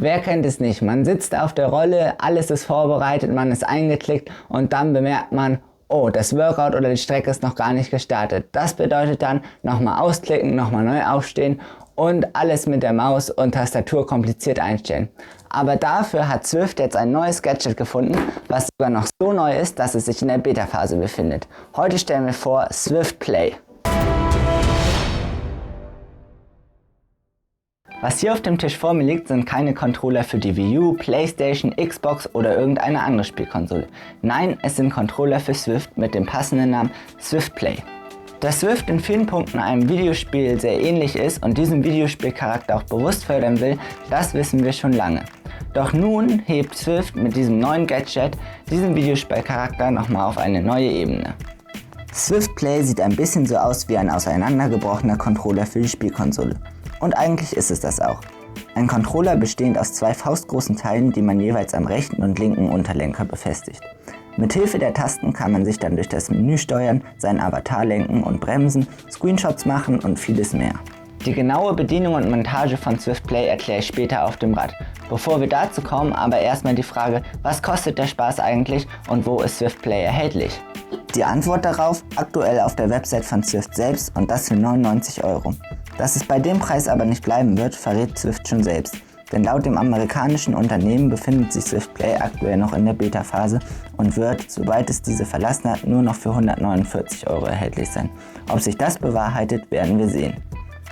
Wer kennt es nicht? Man sitzt auf der Rolle, alles ist vorbereitet, man ist eingeklickt und dann bemerkt man, oh, das Workout oder die Strecke ist noch gar nicht gestartet. Das bedeutet dann nochmal ausklicken, nochmal neu aufstehen und alles mit der Maus und Tastatur kompliziert einstellen. Aber dafür hat Zwift jetzt ein neues Gadget gefunden, was sogar noch so neu ist, dass es sich in der Beta-Phase befindet. Heute stellen wir vor Zwift Play. Was hier auf dem Tisch vor mir liegt, sind keine Controller für die Wii U, Playstation, Xbox oder irgendeine andere Spielkonsole. Nein, es sind Controller für Zwift mit dem passenden Namen Zwift Play. Dass Zwift in vielen Punkten einem Videospiel sehr ähnlich ist und diesen Videospielcharakter auch bewusst fördern will, das wissen wir schon lange. Doch nun hebt Zwift mit diesem neuen Gadget diesen Videospielcharakter nochmal auf eine neue Ebene. Zwift Play sieht ein bisschen so aus wie ein auseinandergebrochener Controller für die Spielkonsole. Und eigentlich ist es das auch. Ein Controller bestehend aus zwei faustgroßen Teilen, die man jeweils am rechten und linken Unterlenker befestigt. Mithilfe der Tasten kann man sich dann durch das Menü steuern, seinen Avatar lenken und bremsen, Screenshots machen und vieles mehr. Die genaue Bedienung und Montage von Zwift Play erkläre ich später auf dem Rad. Bevor wir dazu kommen, aber erstmal die Frage, was kostet der Spaß eigentlich und wo ist Zwift Play erhältlich? Die Antwort darauf aktuell auf der Website von Zwift selbst und das für 99 €. Dass es bei dem Preis aber nicht bleiben wird, verrät Zwift schon selbst. Denn laut dem amerikanischen Unternehmen befindet sich Zwift Play aktuell noch in der Beta-Phase und wird, sobald es diese verlassen hat, nur noch für 149 € erhältlich sein. Ob sich das bewahrheitet, werden wir sehen.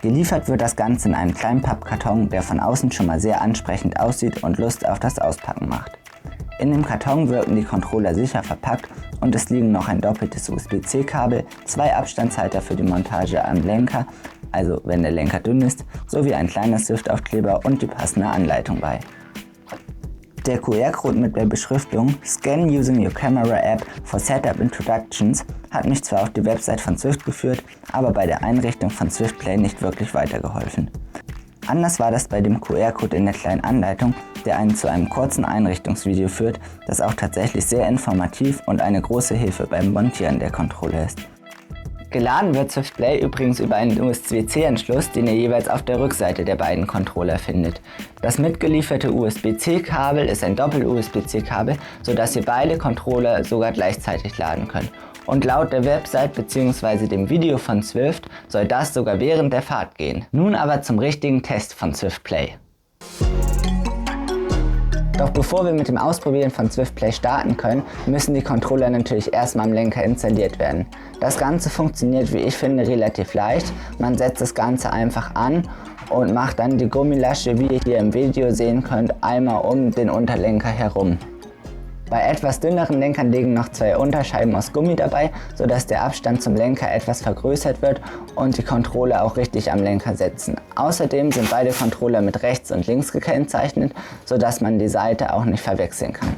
Geliefert wird das Ganze in einem kleinen Pappkarton, der von außen schon mal sehr ansprechend aussieht und Lust auf das Auspacken macht. In dem Karton wirken die Controller sicher verpackt und es liegen noch ein doppeltes USB-C-Kabel, zwei Abstandshalter für die Montage am Lenker, also wenn der Lenker dünn ist, sowie ein kleiner Zwift-Aufkleber und die passende Anleitung bei. Der QR-Code mit der Beschriftung Scan using your camera app for setup introductions hat mich zwar auf die Website von Zwift geführt, aber bei der Einrichtung von Zwift Play nicht wirklich weitergeholfen. Anders war das bei dem QR-Code in der kleinen Anleitung, der einen zu einem kurzen Einrichtungsvideo führt, das auch tatsächlich sehr informativ und eine große Hilfe beim Montieren der Controller ist. Geladen wird Zwift Play übrigens über einen USB-C-Anschluss, den ihr jeweils auf der Rückseite der beiden Controller findet. Das mitgelieferte USB-C-Kabel ist ein Doppel-USB-C-Kabel, sodass ihr beide Controller sogar gleichzeitig laden könnt. Und laut der Website bzw. dem Video von Zwift soll das sogar während der Fahrt gehen. Nun aber zum richtigen Test von Zwift Play. Doch bevor wir mit dem Ausprobieren von Zwift Play starten können, müssen die Controller natürlich erstmal am Lenker installiert werden. Das Ganze funktioniert, wie ich finde, relativ leicht. Man setzt das Ganze einfach an und macht dann die Gummilasche, wie ihr hier im Video sehen könnt, einmal um den Unterlenker herum. Bei etwas dünneren Lenkern liegen noch zwei Unterscheiben aus Gummi dabei, sodass der Abstand zum Lenker etwas vergrößert wird und die Controller auch richtig am Lenker sitzen. Außerdem sind beide Controller mit rechts und links gekennzeichnet, sodass man die Seite auch nicht verwechseln kann.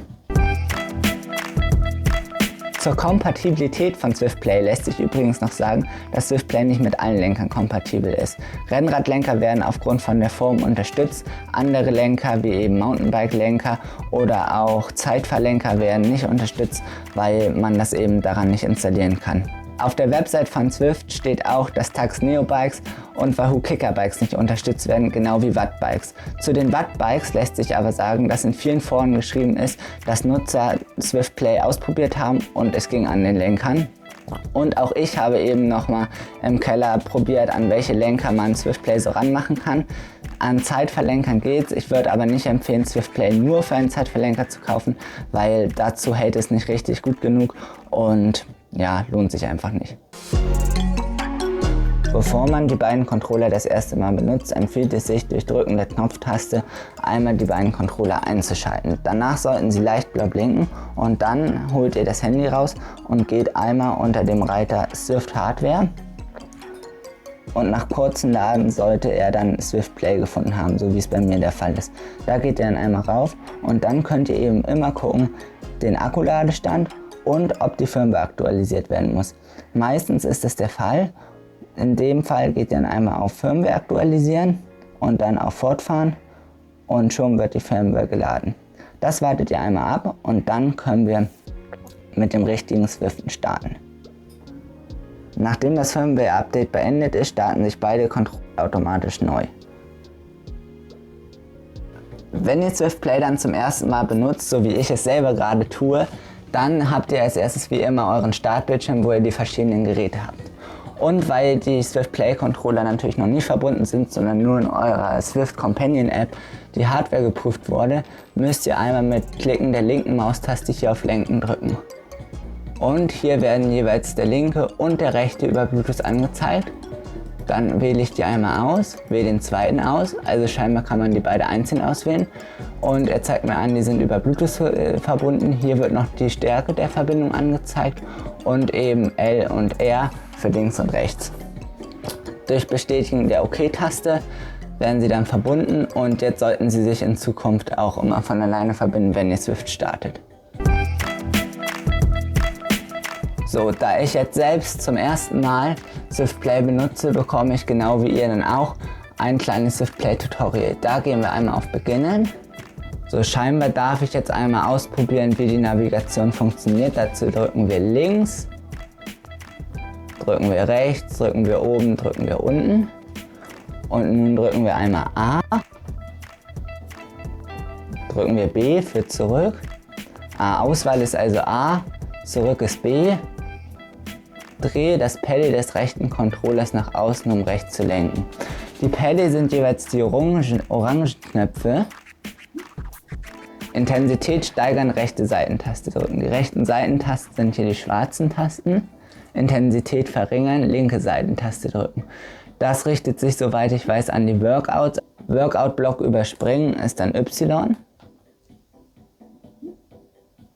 Zur Kompatibilität von Zwift Play lässt sich übrigens noch sagen, dass Zwift Play nicht mit allen Lenkern kompatibel ist. Rennradlenker werden aufgrund von der Form unterstützt, andere Lenker wie eben Mountainbike-Lenker oder auch Zeitfahrlenker werden nicht unterstützt, weil man das eben daran nicht installieren kann. Auf der Website von Zwift steht auch, dass Tacx Neo-Bikes und Wahoo Kicker-Bikes nicht unterstützt werden, genau wie Watt-Bikes. Zu den Watt-Bikes lässt sich aber sagen, dass in vielen Foren geschrieben ist, dass Nutzer Zwift Play ausprobiert haben und es ging an den Lenkern. Und auch ich habe eben nochmal im Keller probiert, an welche Lenker man Zwift Play so ranmachen kann. An Zeitverlenkern geht's, ich würde aber nicht empfehlen, Zwift Play nur für einen Zeitverlenker zu kaufen, weil dazu hält es nicht richtig gut genug und ja, lohnt sich einfach nicht. Bevor man die beiden Controller das erste Mal benutzt, empfiehlt es sich, durch Drücken der Knopftaste einmal die beiden Controller einzuschalten. Danach sollten sie leicht blau blinken und dann holt ihr das Handy raus und geht einmal unter dem Reiter Zwift Hardware. Und nach kurzem Laden sollte er dann Zwift Play gefunden haben, so wie es bei mir der Fall ist. Da geht ihr dann einmal rauf und dann könnt ihr eben immer gucken, den Akkuladestand und ob die Firmware aktualisiert werden muss. Meistens ist das der Fall. In dem Fall geht ihr dann einmal auf Firmware aktualisieren und dann auf Fortfahren und schon wird die Firmware geladen. Das wartet ihr einmal ab und dann können wir mit dem richtigen Zwiften starten. Nachdem das Firmware-Update beendet ist, starten sich beide Controller automatisch neu. Wenn ihr Swift Play dann zum ersten Mal benutzt, so wie ich es selber gerade tue, dann habt ihr als erstes wie immer euren Startbildschirm, wo ihr die verschiedenen Geräte habt. Und weil die Swift Play Controller natürlich noch nicht verbunden sind, sondern nur in eurer Swift Companion App die Hardware geprüft wurde, müsst ihr einmal mit Klicken der linken Maustaste hier auf Lenken drücken. Und hier werden jeweils der linke und der rechte über Bluetooth angezeigt. Dann wähle ich die einmal aus, wähle den zweiten aus, also scheinbar kann man die beide einzeln auswählen. Und er zeigt mir an, die sind über Bluetooth verbunden. Hier wird noch die Stärke der Verbindung angezeigt und eben L und R für links und rechts. Durch Bestätigen der OK-Taste werden sie dann verbunden und jetzt sollten sie sich in Zukunft auch immer von alleine verbinden, wenn ihr Swift startet. So, da ich jetzt selbst zum ersten Mal Swift Play benutze, bekomme ich genau wie ihr dann auch ein kleines Swift Play Tutorial. Da gehen wir einmal auf Beginnen. So, scheinbar darf ich jetzt einmal ausprobieren, wie die Navigation funktioniert. Dazu drücken wir links, drücken wir rechts, drücken wir oben, drücken wir unten. Und nun drücken wir einmal A, drücken wir B für zurück. Auswahl ist also A, zurück ist B. Drehe das Pedal des rechten Controllers nach außen, um rechts zu lenken. Die Pedal sind jeweils die orangen Knöpfe. Intensität steigern, rechte Seitentaste drücken. Die rechten Seitentasten sind hier die schwarzen Tasten. Intensität verringern, linke Seitentaste drücken. Das richtet sich, soweit ich weiß, an die Workouts. Workout-Block überspringen ist dann Y.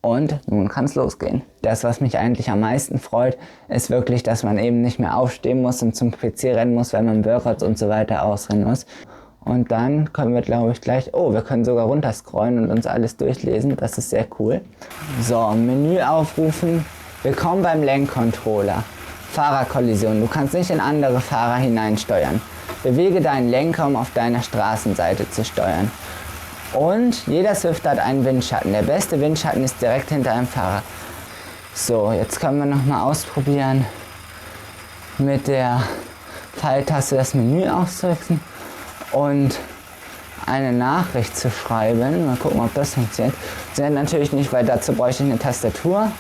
Und nun kann es losgehen. Das, was mich eigentlich am meisten freut, ist wirklich, dass man eben nicht mehr aufstehen muss und zum PC rennen muss, wenn man Workouts und so weiter ausrennen muss. Und dann können wir, glaube ich, gleich, wir können sogar runterscrollen und uns alles durchlesen. Das ist sehr cool. So, Menü aufrufen. Willkommen beim Lenkcontroller. Fahrerkollision. Du kannst nicht in andere Fahrer hineinsteuern. Bewege deinen Lenker, um auf deiner Straßenseite zu steuern. Und jeder Swift hat einen Windschatten. Der beste Windschatten ist direkt hinter einem Fahrer. So, jetzt können wir nochmal ausprobieren, mit der Pfeiltaste das Menü auszudrücken und eine Nachricht zu schreiben. Mal gucken, ob das funktioniert. Funktioniert natürlich nicht, weil dazu bräuchte ich eine Tastatur.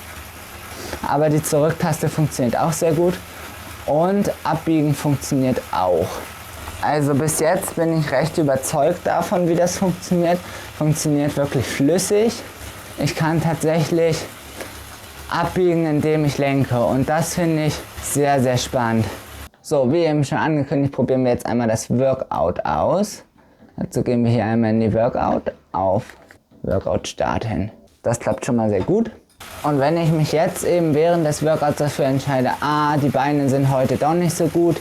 Aber die Zurücktaste funktioniert auch sehr gut. Und Abbiegen funktioniert auch. Also bis jetzt bin ich recht überzeugt davon, wie das funktioniert. Funktioniert wirklich flüssig. Ich kann tatsächlich abbiegen, indem ich lenke. Und das finde ich sehr, sehr spannend. So, wie eben schon angekündigt, probieren wir jetzt einmal das Workout aus. Dazu gehen wir hier einmal in die Workout auf Workout starten. Das klappt schon mal sehr gut. Und wenn ich mich jetzt eben während des Workouts dafür entscheide, die Beine sind heute doch nicht so gut,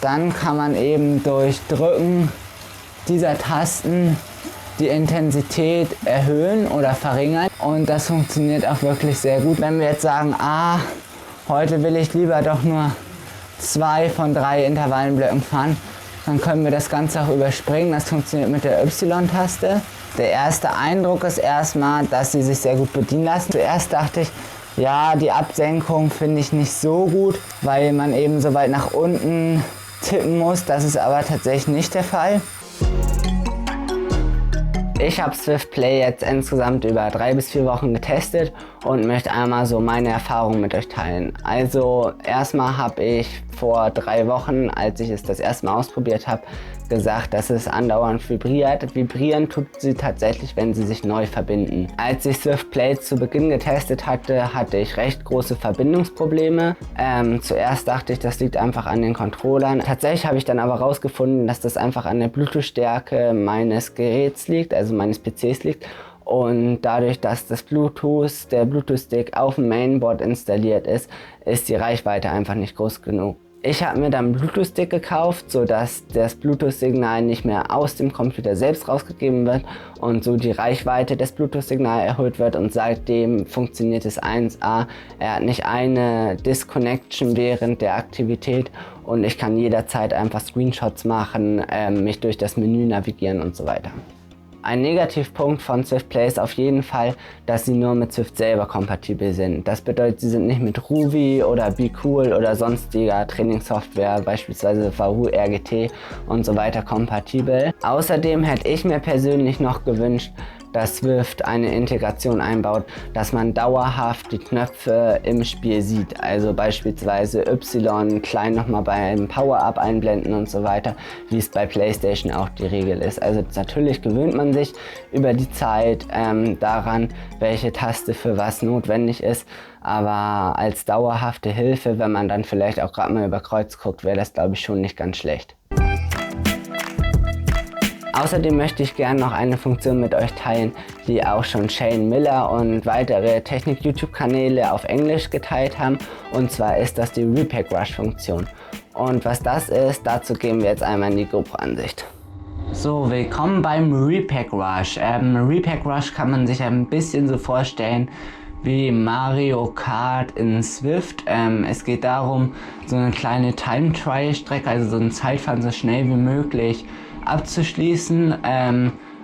dann kann man eben durch Drücken dieser Tasten die Intensität erhöhen oder verringern. Und das funktioniert auch wirklich sehr gut. Wenn wir jetzt sagen, heute will ich lieber doch nur 2 von 3 Intervallenblöcken fahren, dann können wir das Ganze auch überspringen. Das funktioniert mit der Y-Taste. Der erste Eindruck ist erstmal, dass sie sich sehr gut bedienen lassen. Zuerst dachte ich, ja, die Absenkung finde ich nicht so gut, weil man eben so weit nach unten tippen muss. Das ist aber tatsächlich nicht der Fall. Ich habe Swift Play jetzt insgesamt über 3 bis 4 Wochen getestet und möchte einmal so meine Erfahrungen mit euch teilen. Also erstmal habe ich vor 3 Wochen, als ich es das erste Mal ausprobiert habe, gesagt, dass es andauernd vibriert. Vibrieren tut sie tatsächlich, wenn sie sich neu verbinden. Als ich Swift Play zu Beginn getestet hatte, hatte ich recht große Verbindungsprobleme. Zuerst dachte ich, das liegt einfach an den Controllern. Tatsächlich habe ich dann aber herausgefunden, dass das einfach an der Bluetooth-Stärke meines Geräts liegt, also meines PCs liegt. Und dadurch, dass der Bluetooth-Stick auf dem Mainboard installiert ist, ist die Reichweite einfach nicht groß genug. Ich habe mir dann einen Bluetooth-Stick gekauft, sodass das Bluetooth-Signal nicht mehr aus dem Computer selbst rausgegeben wird und so die Reichweite des Bluetooth-Signals erhöht wird, und seitdem funktioniert es 1A. Er hat nicht eine Disconnection während der Aktivität und ich kann jederzeit einfach Screenshots machen, mich durch das Menü navigieren und so weiter. Ein Negativpunkt von Swift Play ist auf jeden Fall, dass sie nur mit Swift selber kompatibel sind. Das bedeutet, sie sind nicht mit Ruby oder BeCool oder sonstiger Trainingssoftware, beispielsweise Wahoo, RGT und so weiter kompatibel. Außerdem hätte ich mir persönlich noch gewünscht, dass Swift eine Integration einbaut, dass man dauerhaft die Knöpfe im Spiel sieht. Also beispielsweise Y klein nochmal beim Power-Up einblenden und so weiter, wie es bei PlayStation auch die Regel ist. Also natürlich gewöhnt man sich über die Zeit daran, welche Taste für was notwendig ist. Aber als dauerhafte Hilfe, wenn man dann vielleicht auch gerade mal über Kreuz guckt, wäre das, glaube ich, schon nicht ganz schlecht. Außerdem möchte ich gerne noch eine Funktion mit euch teilen, die auch schon Shane Miller und weitere Technik-YouTube-Kanäle auf Englisch geteilt haben. Und zwar ist das die Repack Rush Funktion. Und was das ist, dazu gehen wir jetzt einmal in die GoPro-Ansicht. So, willkommen beim Repack Rush. Repack Rush kann man sich ein bisschen so vorstellen wie Mario Kart in Swift. Es geht darum, so eine kleine Time-Trial-Strecke, also so ein Zeitfahren so schnell wie möglich abzuschließen,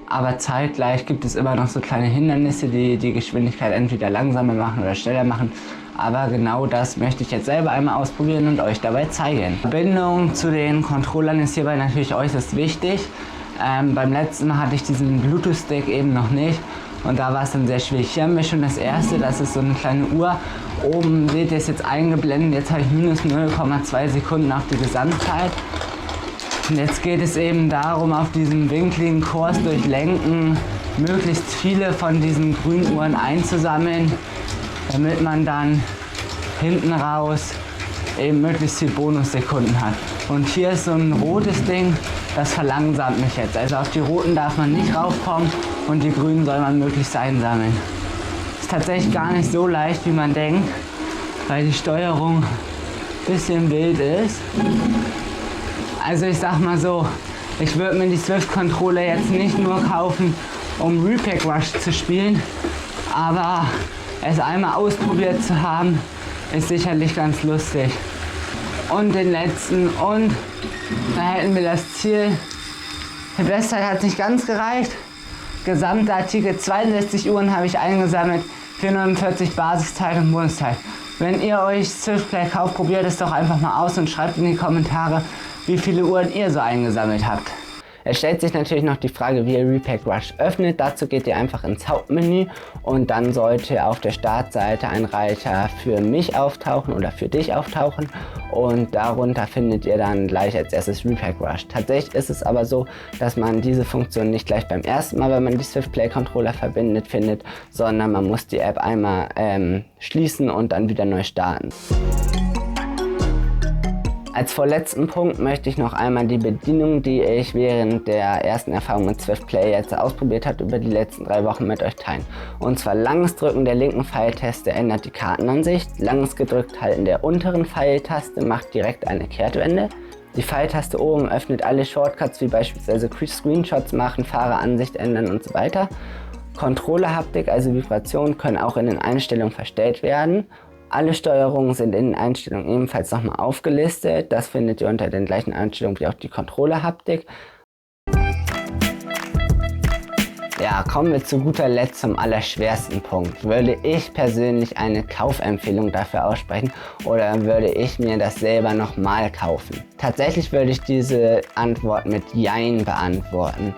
aber zeitgleich gibt es immer noch so kleine Hindernisse, die die Geschwindigkeit entweder langsamer machen oder schneller machen. Aber genau das möchte ich jetzt selber einmal ausprobieren und euch dabei zeigen. Die Verbindung zu den Controllern ist hierbei natürlich äußerst wichtig. Beim letzten Mal hatte ich diesen Bluetooth-Stick eben noch nicht und da war es dann sehr schwierig. Hier haben wir schon das erste, das ist so eine kleine Uhr. Oben seht ihr es jetzt eingeblendet, jetzt habe ich minus 0,2 Sekunden auf die Gesamtzeit. Und jetzt geht es eben darum, auf diesem winkligen Kurs durch Lenken möglichst viele von diesen grünen Uhren einzusammeln, damit man dann hinten raus eben möglichst viel Bonussekunden hat. Und hier ist so ein rotes Ding, das verlangsamt mich jetzt. Also auf die roten darf man nicht raufkommen und die grünen soll man möglichst einsammeln. Ist tatsächlich gar nicht so leicht, wie man denkt, weil die Steuerung ein bisschen wild ist. Also ich sag mal so, ich würde mir die Swift Controller jetzt nicht nur kaufen, um Repack Rush zu spielen, aber es einmal ausprobiert zu haben, ist sicherlich ganz lustig. Und den letzten und da hätten wir das Ziel. Die Bestzeit hat nicht ganz gereicht. Gesamtartikel 62 Uhren habe ich eingesammelt, 449 Basiszeit und Bonuszeit. Wenn ihr euch Swift Play kauft, probiert es doch einfach mal aus und schreibt in die Kommentare, wie viele Uhren ihr so eingesammelt habt. Es stellt sich natürlich noch die Frage, wie ihr Repack Rush öffnet. Dazu geht ihr einfach ins Hauptmenü und dann sollte auf der Startseite ein Reiter für mich auftauchen oder für dich auftauchen und darunter findet ihr dann gleich als erstes Repack Rush. Tatsächlich ist es aber so, dass man diese Funktion nicht gleich beim ersten Mal, wenn man die Swift Play Controller verbindet, findet, sondern man muss die App einmal schließen und dann wieder neu starten. Als vorletzten Punkt möchte ich noch einmal die Bedienung, die ich während der ersten Erfahrung mit Swift Play jetzt ausprobiert habe, über die letzten 3 Wochen mit euch teilen. Und zwar langes Drücken der linken Pfeiltaste ändert die Kartenansicht, langes gedrückt halten der unteren Pfeiltaste macht direkt eine Kehrtwende. Die Pfeiltaste oben öffnet alle Shortcuts wie beispielsweise Screenshots machen, Fahreransicht ändern und so weiter. Controller-Haptik, also Vibrationen, können auch in den Einstellungen verstellt werden. Alle Steuerungen sind in den Einstellungen ebenfalls nochmal aufgelistet. Das findet ihr unter den gleichen Einstellungen wie auch die Controller-Haptik. Ja, kommen wir zu guter Letzt zum allerschwersten Punkt. Würde ich persönlich eine Kaufempfehlung dafür aussprechen oder würde ich mir das selber nochmal kaufen? Tatsächlich würde ich diese Antwort mit Jein beantworten.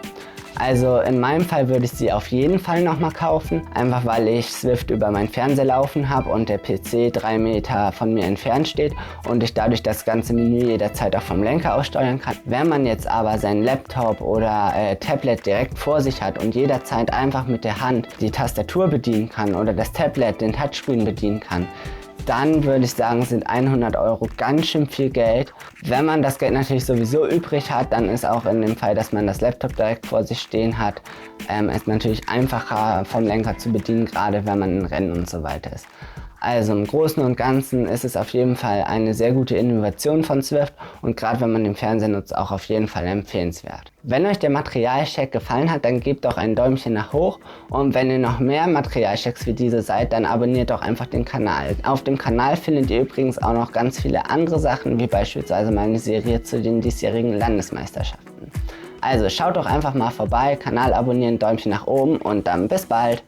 Also in meinem Fall würde ich sie auf jeden Fall nochmal kaufen, einfach weil ich Swift über meinen Fernseher laufen habe und der PC 3 Meter von mir entfernt steht und ich dadurch das ganze Menü jederzeit auch vom Lenker aus steuern kann. Wenn man jetzt aber seinen Laptop oder Tablet direkt vor sich hat und jederzeit einfach mit der Hand die Tastatur bedienen kann oder das Tablet den Touchscreen bedienen kann, dann würde ich sagen, sind 100 € ganz schön viel Geld. Wenn man das Geld natürlich sowieso übrig hat, dann ist auch in dem Fall, dass man das Laptop direkt vor sich stehen hat, es natürlich einfacher vom Lenker zu bedienen, gerade wenn man in Rennen und so weiter ist. Also im Großen und Ganzen ist es auf jeden Fall eine sehr gute Innovation von Swift und gerade wenn man den Fernseher nutzt, auch auf jeden Fall empfehlenswert. Wenn euch der Materialcheck gefallen hat, dann gebt doch ein Däumchen nach hoch und wenn ihr noch mehr Materialchecks wie diese seid, dann abonniert doch einfach den Kanal. Auf dem Kanal findet ihr übrigens auch noch ganz viele andere Sachen, wie beispielsweise meine Serie zu den diesjährigen Landesmeisterschaften. Also schaut doch einfach mal vorbei, Kanal abonnieren, Däumchen nach oben und dann bis bald.